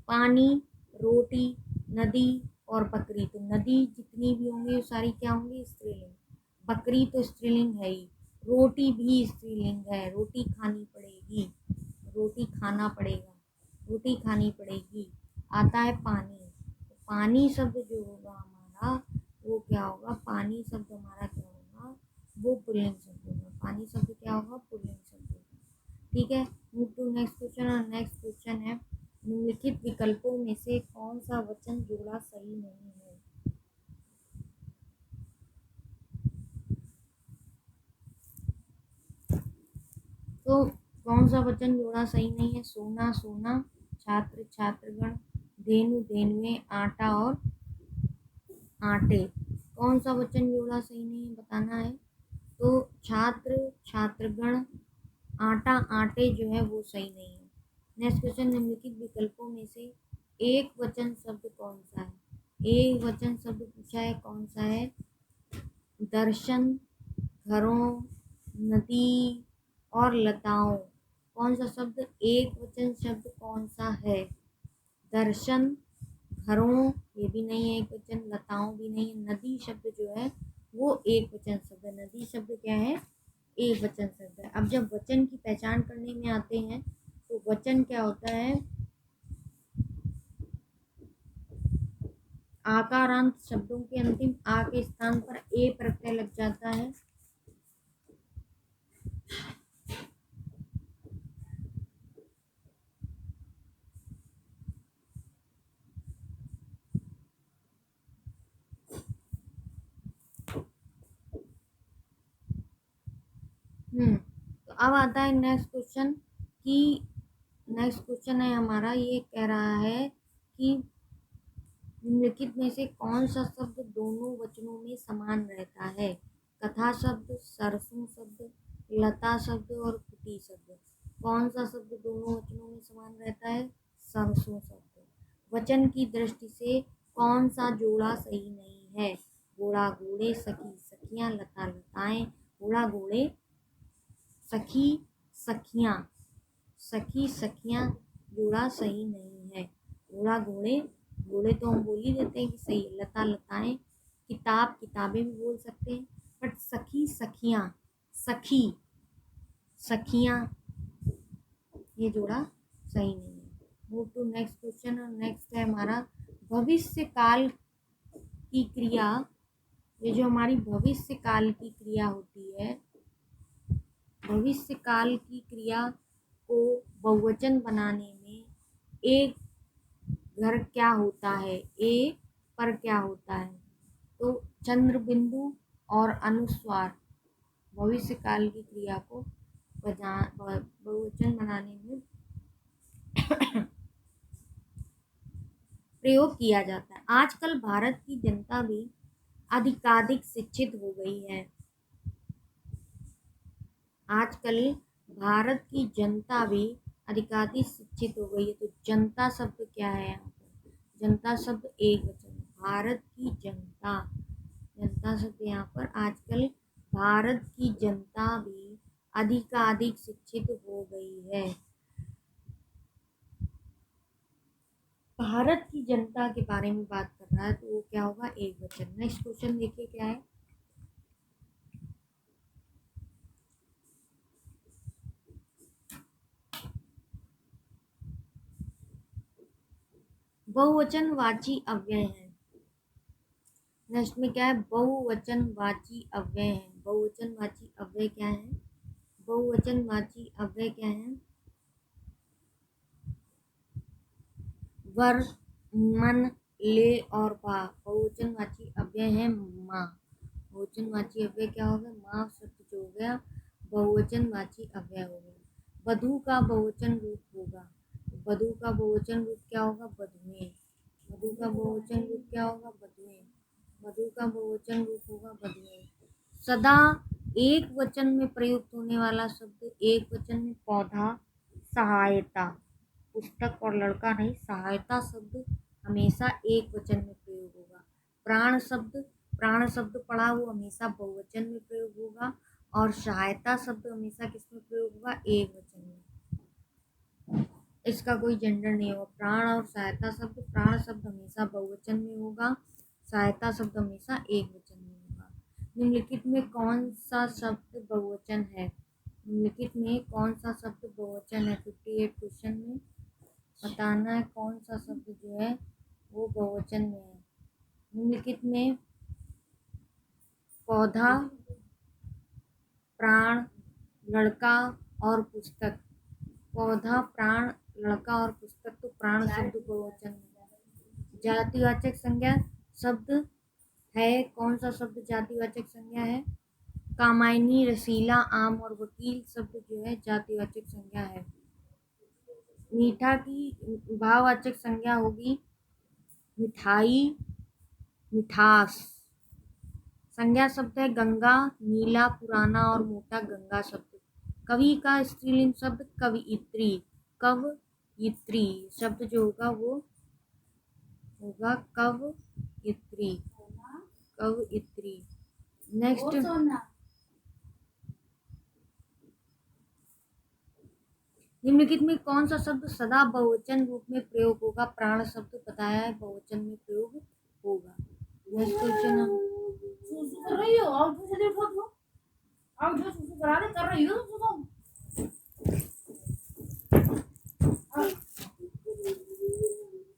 Speaker 1: पानी, रोटी, नदी और बकरी। तो नदी जितनी भी होंगी वो सारी क्या होंगी? स्त्रीलिंग। बकरी तो स्त्रीलिंग है ही। रोटी भी स्त्रीलिंग है। रोटी खानी पड़ेगी। रोटी खाना पड़ेगा। रोटी खानी पड़ेगी। आता है पानी। तो पानी शब्द जो होगा हमारा वो क्या होगा, पानी शब्द हमारा क्या होगा, वो पुल्लिंग शब्द होगा। पानी शब्द क्या होगा, पुल्लिंग शब्द होगा। ठीक है, मूव टू नेक्स्ट क्वेश्चन। और नेक्स्ट क्वेश्चन है, निम्नलिखित विकल्पों में से कौन सा वचन जोड़ा सही नहीं है। तो कौन सा वचन जोड़ा सही नहीं है, सोना सोना, छात्र छात्रगण, धेनु धेनुएं, आटा और आटे। कौन सा वचन जोड़ा सही नहीं है बताना है। तो छात्र छात्रगण, आटा आटे जो है वो सही नहीं है। नेक्स्ट क्वेश्चन, निम्नलिखित विकल्पों में से एक वचन शब्द कौन सा है। एक वचन शब्द पूछा है, कौन सा है, दर्शन, घरों, नदी और लताओं। कौन सा शब्द एक वचन शब्द कौन सा है, दर्शन, घरों ये भी नहीं है एक वचन, लताओं भी नहीं है, नदी शब्द जो है वो एक वचन शब्द है। नदी शब्द क्या है, एक वचन शब्द है। अब जब वचन की पहचान करने में आते हैं तो वचन क्या होता है, आकारांत शब्दों के अंतिम आ के स्थान पर ए प्रत्यय लग जाता है। तो अब आता है नेक्स्ट क्वेश्चन कि नेक्स्ट क्वेश्चन है हमारा, ये कह रहा है कि निम्नलिखित में से कौन सा शब्द दोनों वचनों में समान रहता है। कथा शब्द, सरसों शब्द, लता शब्द और कुटी शब्द। कौन सा शब्द दोनों वचनों में समान रहता है, सरसों शब्द। वचन की दृष्टि से कौन सा जोड़ा सही नहीं है, घोड़ा घोड़े, सखी सखियां, लता लताएं। घोड़ा घोड़े, सखी सखियां, सखी सखियां जोड़ा सही नहीं है। घोड़ा घोड़े, घोड़े तो हम बोल ही देते हैं कि सही है। लता लताएं, किताब किताबें भी बोल सकते हैं, बट सखी सखियां, सखी सखियां ये जोड़ा सही नहीं है। Move to next question. और नेक्स्ट है हमारा, भविष्य काल की क्रिया, ये जो हमारी भविष्य काल की क्रिया होती है, भविष्य काल की क्रिया को बहुवचन बनाने में एक घर क्या होता है, ए पर क्या होता है। तो चंद्र बिंदु और अनुस्वार भविष्य काल की क्रिया को बहुवचन बनाने में प्रयोग किया जाता है। आजकल भारत की जनता भी अधिकाधिक शिक्षित हो गई है। आजकल भारत की जनता भी अधिकाधिक शिक्षित हो गई है। तो जनता शब्द क्या है यहाँ पर, जनता शब्द एक वचन, भारत की जनता, जनता शब्द यहाँ पर, आजकल भारत की जनता भी अधिकाधिक शिक्षित हो गई है। भारत की जनता के बारे में बात कर रहा है तो वो क्या होगा, एक वचन। नेक्स्ट क्वेश्चन देखिए क्या है, बहुवचनवाची अव्यय है। नेक्स्ट में क्या है, बहुवचनवाची अव्यय है। बहुवचनवाची अव्यय क्या है, बहुवचनवाची अव्यय क्या है, वर, मन, ले और बा। बहुवचनवाची अव्यय है माँ। बहुवचनवाची अव्यय क्या हो गया, माँ शब्द जो हो गया बहुवचनवाची अव्यय हो गया। वधु का बहुवचन रूप होगा, वधु का बहुवचन रूप क्या होगा, वधुएं। वधु का बहुवचन रूप क्या होगा, वधुएं। वधु का बहुवचन रूप होगा वधुएं। सदा एक वचन में प्रयुक्त होने वाला शब्द, एक वचन में पौधा, सहायता, पुस्तक और लड़का नहीं, सहायता शब्द हमेशा एक वचन में प्रयोग होगा। प्राण शब्द, प्राण शब्द पढ़ा वो हमेशा बहुवचन में प्रयोग होगा, और सहायता शब्द हमेशा किसमें प्रयोग होगा, एक वचन में। इसका कोई जेंडर नहीं होगा। प्राण और सहायता शब्द, प्राण शब्द हमेशा बहुवचन में होगा, सहायता शब्द हमेशा एक वचन में होगा। निम्नलिखित में कौन सा शब्द बहुवचन है, निम्नलिखित में कौन सा शब्द बहुवचन है। 58 क्वेश्चन में बताना है कौन सा शब्द जो है वो बहुवचन में है। निम्नलिखित में पौधा, प्राण, लड़का और पुस्तक। पौधा, प्राण, लड़का और पुस्तक, तो प्राण शब्द बहुवचन है। जातिवाचक संज्ञा शब्द है, कौन सा शब्द जातिवाचक संज्ञा है? कामायनी, रसीला, आम और वकील शब्द जो है जातिवाचक संज्ञा है। मीठा की भाववाचक संज्ञा होगी मिठाई, मिठास। संज्ञा शब्द है गंगा, नीला, पुराना और मोटा, गंगा शब्द। कवि का स्त्रीलिंग शब्द कवयित्री, कवयित्री शब्द जो होगा वो होगा कवयित्री, कवयित्री। नेक्स्ट, निम्नलिखित में कौन सा शब्द सदा बहुवचन रूप में प्रयोग होगा? प्राण शब्द बताया है बहुवचन में प्रयोग होगा। नेक्स्ट क्वेश्चन है, सुसु कर रही हो और दूसरे देखो तो आओ जो सुसु करा दे कर रही हो सुसु।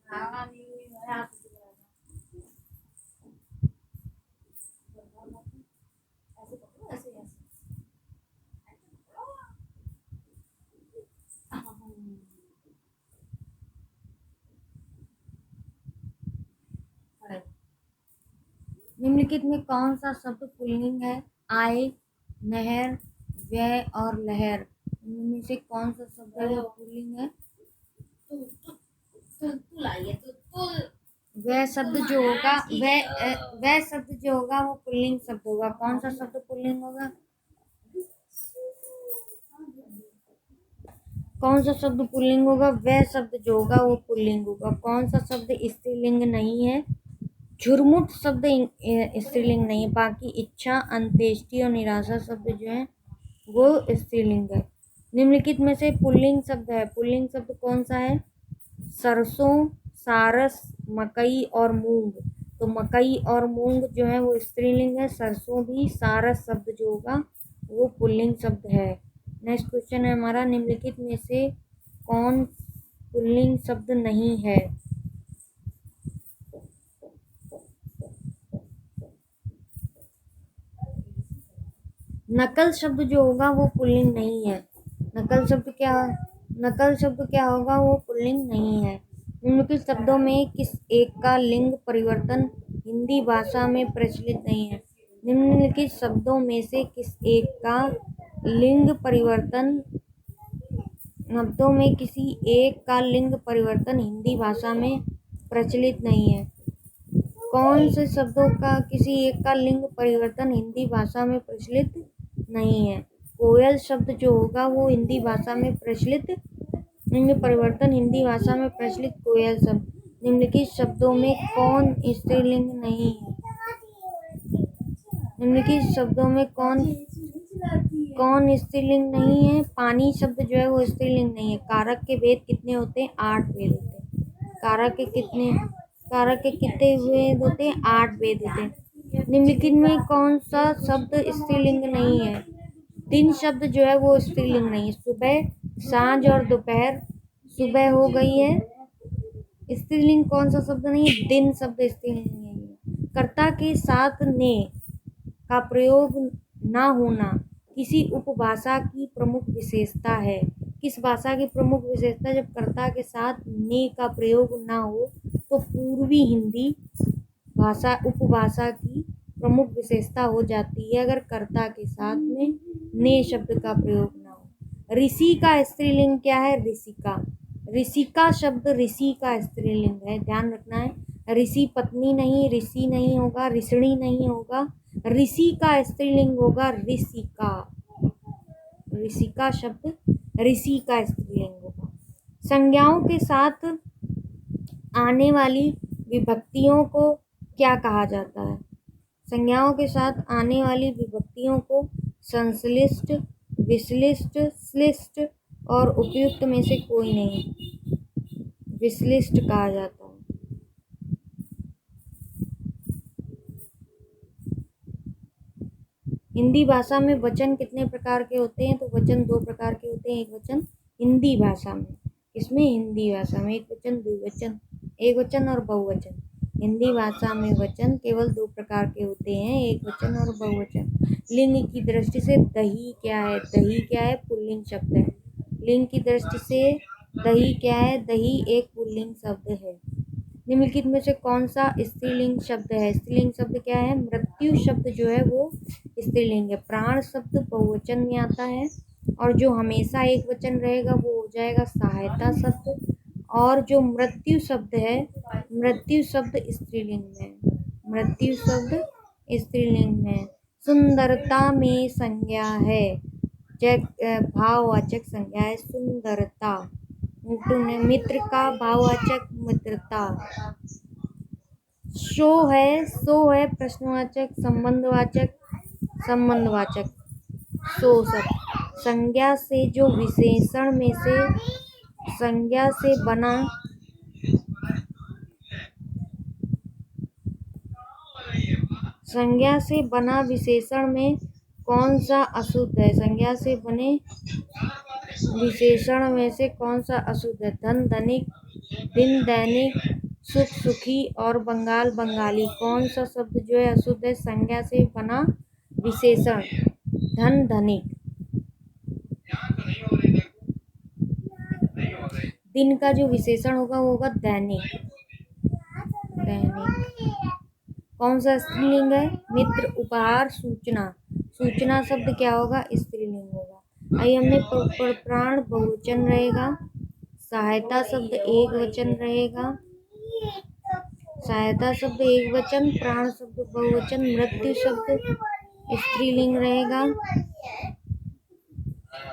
Speaker 1: हाँ नहीं है आप सुसु करा ऐसे पकड़ो ऐसे ऐसे। निम्नलिखित में कौन सा शब्द पुल्लिंग है? आय, नहर, व्यय और लहर। इनमें से कौन सा शब्द है वो पुल्लिंग है? वह शब्द जो होगा वह शब्द जो होगा वो पुल्लिंग शब्द होगा। कौन सा शब्द पुल्लिंग होगा? कौन सा शब्द पुल्लिंग होगा? वह शब्द जो होगा वो पुल्लिंग होगा। कौन सा शब्द स्त्रीलिंग नहीं है? झुरमुट शब्द स्त्रीलिंग नहीं है। बाकी इच्छा, अंत्येष्टि और निराशा शब्द जो है वो स्त्रीलिंग है। निम्नलिखित में से पुल्लिंग शब्द है, पुल्लिंग शब्द कौन सा है? सरसों, सारस, मकई और मूंग। तो मकई और मूंग जो है वो स्त्रीलिंग है, सरसों भी। सारस शब्द जो होगा वो पुल्लिंग शब्द है। नेक्स्ट क्वेश्चन है हमारा, निम्नलिखित में से कौन पुल्लिंग शब्द नहीं है? नकल शब्द जो होगा वो पुल्लिंग नहीं है। नकल शब्द क्या होगा? वो पुल्लिंग नहीं है। निम्नलिखित शब्दों में किस एक का लिंग परिवर्तन हिंदी भाषा में प्रचलित नहीं है? निम्नलिखित शब्दों में से किस एक का लिंग परिवर्तन शब्दों में किसी एक का लिंग परिवर्तन हिंदी भाषा में प्रचलित नहीं है? कौन से शब्दों का किसी एक का लिंग परिवर्तन हिंदी भाषा में प्रचलित नहीं है? कोयल शब्द जो होगा वो हिंदी भाषा में प्रचलित, लिंग परिवर्तन हिंदी भाषा में प्रचलित कोयल शब्द। निम्नलिखित शब्दों में कौन स्त्रीलिंग नहीं है? निम्नलिखित शब्दों में कौन स्त्रीलिंग नहीं है? पानी शब्द जो है वो स्त्रीलिंग नहीं है। कारक के भेद कितने होते हैं? 8 भेद होते हैं। कारक के कितने भेद होते हैं? 8 भेद होते हैं। निम्नलिखित में कौन सा शब्द स्त्रीलिंग नहीं है? दिन शब्द जो है वो स्त्रीलिंग नहीं है। सुबह, सांझ और दोपहर। सुबह हो गई है, स्त्रीलिंग कौन सा शब्द नहीं है? दिन शब्द स्त्रीलिंग नहीं है। कर्ता के साथ ने का प्रयोग ना होना किसी उपभाषा की प्रमुख विशेषता है। किस भाषा की प्रमुख विशेषता? जब कर्ता के साथ ने का प्रयोग ना हो तो पूर्वी हिंदी भाषा उपभाषा की प्रमुख विशेषता हो जाती है अगर कर्ता के साथ में ने शब्द का प्रयोग ना हो। ऋषि का स्त्रीलिंग क्या है? ऋषिका। ऋषिका शब्द ऋषि का स्त्रीलिंग है, ध्यान रखना है। ऋषि पत्नी नहीं, ऋषि नहीं होगा, ऋषिणी नहीं होगा, ऋषि का स्त्रीलिंग होगा ऋषिका। ऋषिका शब्द ऋषि का स्त्रीलिंग होगा। संज्ञाओं के साथ आने वाली विभक्तियों को क्या कहा जाता है? संज्ञाओं के साथ आने वाली विभक्तियों को संश्लिष्ट, विश्लिष्ट, श्लिष्ट और उपयुक्त में से कोई नहीं। विश्लिष्ट कहा जाता है। हिंदी भाषा में वचन कितने प्रकार के होते हैं? तो वचन 2 प्रकार के होते हैं। एक वचन हिंदी भाषा में, इसमें हिंदी भाषा में एक वचन, द्विवचन, एक वचन और बहुवचन। हिंदी भाषा में वचन केवल दो प्रकार के होते हैं, एक वचन और बहुवचन। लिंग की दृष्टि से दही क्या है? दही क्या है? पुल्लिंग शब्द है। लिंग की दृष्टि से दही क्या है? दही एक पुल्लिंग शब्द है। निम्नलिखित में से कौन सा स्त्रीलिंग शब्द है? स्त्रीलिंग शब्द क्या है? मृत्यु शब्द जो है वो स्त्रीलिंग है। प्राण शब्द बहुवचन में आता है, और जो हमेशा एक वचन रहेगा वो हो जाएगा सहायता शब्द। और जो मृत्यु शब्द है, मृत्यु शब्द स्त्रीलिंग में, मृत्यु शब्द स्त्रीलिंग में। सुंदरता में संज्ञा है, भाववाचक संज्ञा है सुंदरता। मित्र का भाववाचक मित्रता। सो है प्रश्नवाचक संबंधवाचक संबंधवाचक। सो सब संज्ञा से जो विशेषण में से संज्ञा से बना संज्ञा से बना विशेषण में कौन सा अशुद्ध है? संज्ञा से बने विशेषण में से कौन सा अशुद्ध है? धन धनिक, दिन दैनिक, सुख सुखी और बंगाल बंगाली। कौन सा शब्द जो है अशुद्ध है? संज्ञा से बना विशेषण धन धनिक। दिन का जो विशेषण होगा वो होगा दैनिक, दैनिक। कौन सा स्त्रीलिंग है? मित्र, उपहार, सूचना। सूचना शब्द क्या होगा? स्त्रीलिंग होगा। आइए हमने प्राण बहुवचन रहेगा, सहायता शब्द एक वचन रहेगा, सहायता शब्द एक वचन, प्राण शब्द बहुवचन, मृत्यु शब्द स्त्रीलिंग रहेगा,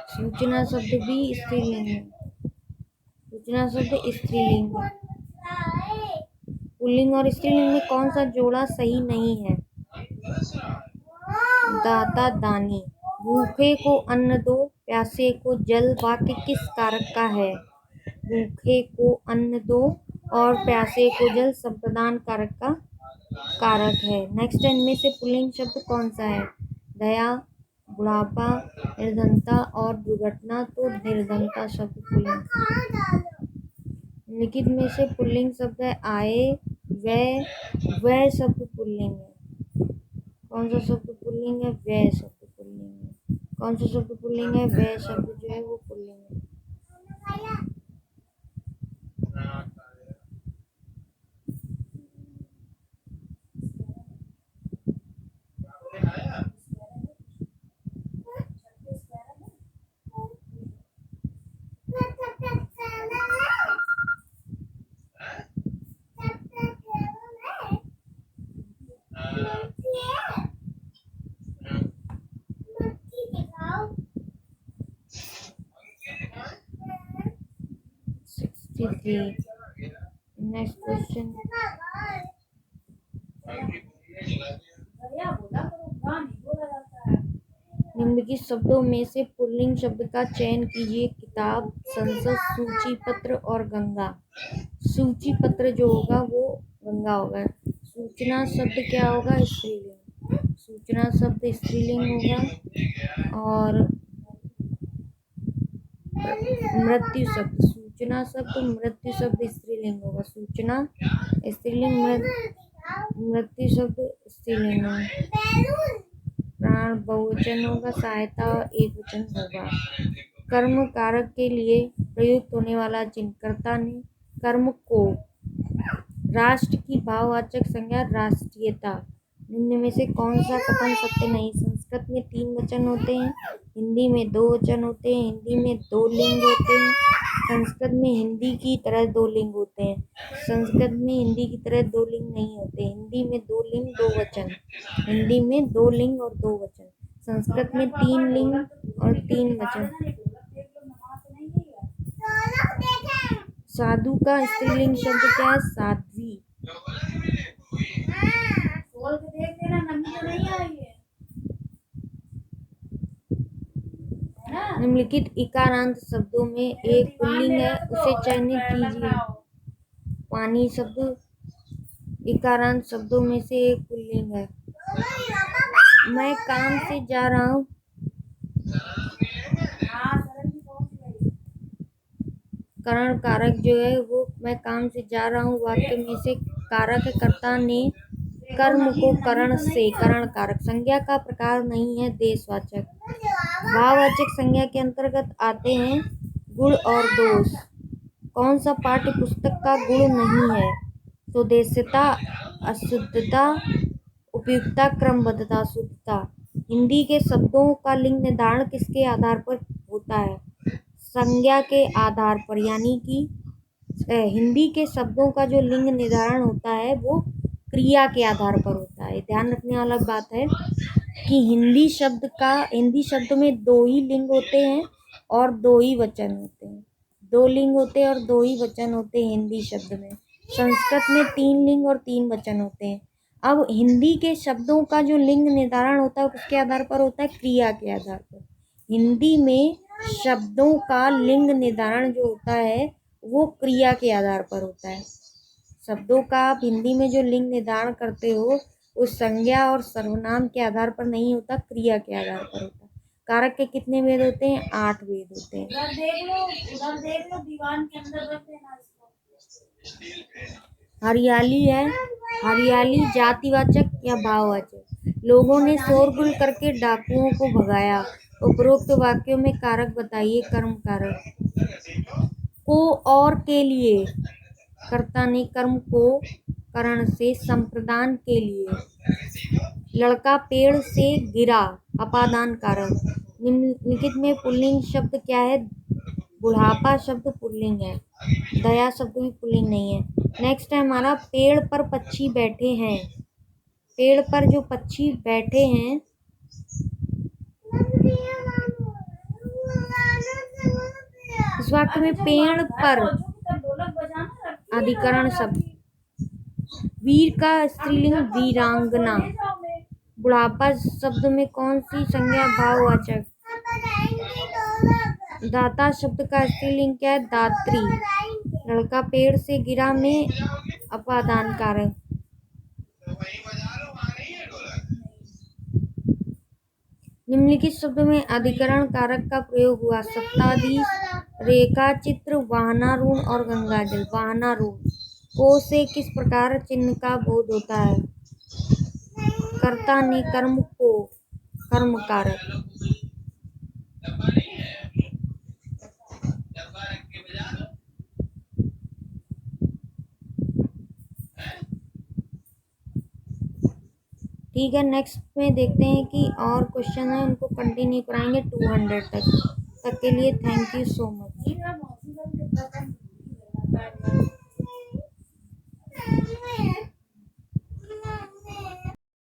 Speaker 1: सूचना शब्द भी स्त्रीलिंग है, सूचना शब्द स्त्रीलिंग है। पुल्लिंग और स्त्रीलिंग में कौन सा जोड़ा सही नहीं है? दाता दानी। भूखे को अन्न दो, प्यासे को जल वाक्य किस कारक का है? भूखे को अन्न दो और प्यासे को जल संप्रदान कारक का कारक है। नेक्स्ट है, इनमें से पुल्लिंग शब्द कौन सा है? दया, बुढ़ापा, निर्धनता और दुर्घटना। तो निर्धनता शब्द पुल्लिंग। लिखित में से पुल्लिंग शब्द है आए, वह शब्द पुल्लिंग है। कौन सा शब्द पुल्लिंग है? वह शब्द पुल्लिंग है। कौन सा शब्द पुल्लिंग है? वह शब्द जो है वो पुल्लिंग है। 63. Next question. निम्नलिखित शब्दों में से पुल्लिंग शब्द का चयन कीजिए। किताब, संसद, सूची पत्र और गंगा। सूची पत्र जो होगा वो गंगा होगा। सूचना शब्द क्या होगा? स्त्रीलिंग। सूचना शब्द स्त्रीलिंग होगा। और मृत्यु शब्द, सूचना शब्द मृत्यु शब्द स्त्रीलिंग होगा। सूचना स्त्रीलिंग, मृत्यु शब्द स्त्रीलिंग होगा। प्राण बहुवचन होगा, सहायता और एक वचन होगा। कर्म कारक के लिए प्रयुक्त होने वाला चिन्ह। कर्ता ने कर्म को। राष्ट्र की भाववाचक संज्ञा राष्ट्रीयता। निम्न में से कौन सा कथन सत्य नहीं? संस्कृत में 3 वचन होते हैं, हिंदी में 2 वचन होते हैं, हिंदी में 2 लिंग होते हैं। संस्कृत में हिंदी की तरह 2 लिंग होते हैं, संस्कृत में हिंदी की तरह 2 लिंग नहीं होते। हिंदी में 2 लिंग 2 वचन, हिंदी में 2 लिंग और 2 वचन। संस्कृत में 3 लिंग और 3 वचन। साधु का स्त्रीलिंग शब्द क्या है? साध्वी। निम्नलिखित इकारांत शब्दों में एक पुल्लिंग है, उसे चयनित कीजिए। पानी शब्द इकारांत शब्दों में से एक पुल्लिंग है। मैं काम से जा रहा हूँ। करण कारक जो है वो मैं काम से जा रहा हूँ वाक्य में से कारक है, कर्ता ने कर्म को करण से, करण कारक। संज्ञा का प्रकार नहीं है देशवाचक। भाववाचक संज्ञा के अंतर्गत आते हैं गुण और दोष। कौन सा पाठ्य पुस्तक का गुण नहीं है? सुदेश्यता, अशुद्धता, उपयुक्तता, क्रमबद्धता, शुद्धता। हिंदी के शब्दों का लिंग निर्धारण किसके आधार पर होता है? संज्ञा के आधार पर, यानी कि हिंदी के शब्दों का जो लिंग निर्धारण होता है वो क्रिया के आधार पर होता है। ध्यान रखने वाला बात है कि हिंदी शब्द में दो ही लिंग होते हैं और दो ही वचन होते हैं। दो लिंग होते हैं और दो ही वचन होते हैं हिंदी शब्द में। संस्कृत में 3 लिंग और 3 वचन होते हैं। अब हिंदी के शब्दों का जो लिंग निर्धारण होता है उसके आधार पर होता है, क्रिया के आधार पर। हिंदी में शब्दों का लिंग निर्धारण जो होता है वो क्रिया के आधार पर होता है। शब्दों का आप हिंदी में जो लिंग निर्धारण करते हो उस संज्ञा और सर्वनाम के आधार पर नहीं होता, क्रिया के आधार पर होता है। कारक के कितने भेद होते हैं? 8 भेद होते हैं। उधर देख लो दीवान के अंदर रख देना इसको। हरियाली है, हरियाली जातिवाचक या भाववाचक? लोगों ने शोरगुल करके डाकुओं को भगाया। उपरोक्त वाक्यों में कारक बताइए। कर्म कारक। को और के लिए, कर्ता ने कर्म को करण से, संप्रदान के लिए। लड़का पेड़ से गिरा, अपादान कारक। निम्नलिखित में पुल्लिंग शब्द क्या है? बुढ़ापा शब्द पुल्लिंग है, दया शब्द भी पुल्लिंग नहीं है। नेक्स्ट है हमारा, पेड़ पर पक्षी बैठे हैं। पेड़ पर जो पक्षी बैठे हैं, इस वाक्य में पेड़ पर अधिकरण शब्द। वीर का स्त्रीलिंग वीरांगना। बुढ़ापा शब्द में कौन सी संज्ञा भाववाचक? दाता शब्द का स्त्रीलिंग क्या है? दात्री। लड़का पेड़ से गिरा में अपादान कारक। निम्नलिखित शब्द में अधिकरण कारक का प्रयोग हुआ। सप्ताधीश, रेखा चित्र, वाहनारूढ़ और गंगाजल। वाहनारूढ़। को से किस प्रकार चिन्ह का बोध होता है? कर्ता ने कर्म को, कर्म कारक। ठीक है, नेक्स्ट में देखते हैं कि और क्वेश्चन है उनको कंटिन्यू कराएंगे 200 तक के लिए। Thank you so much.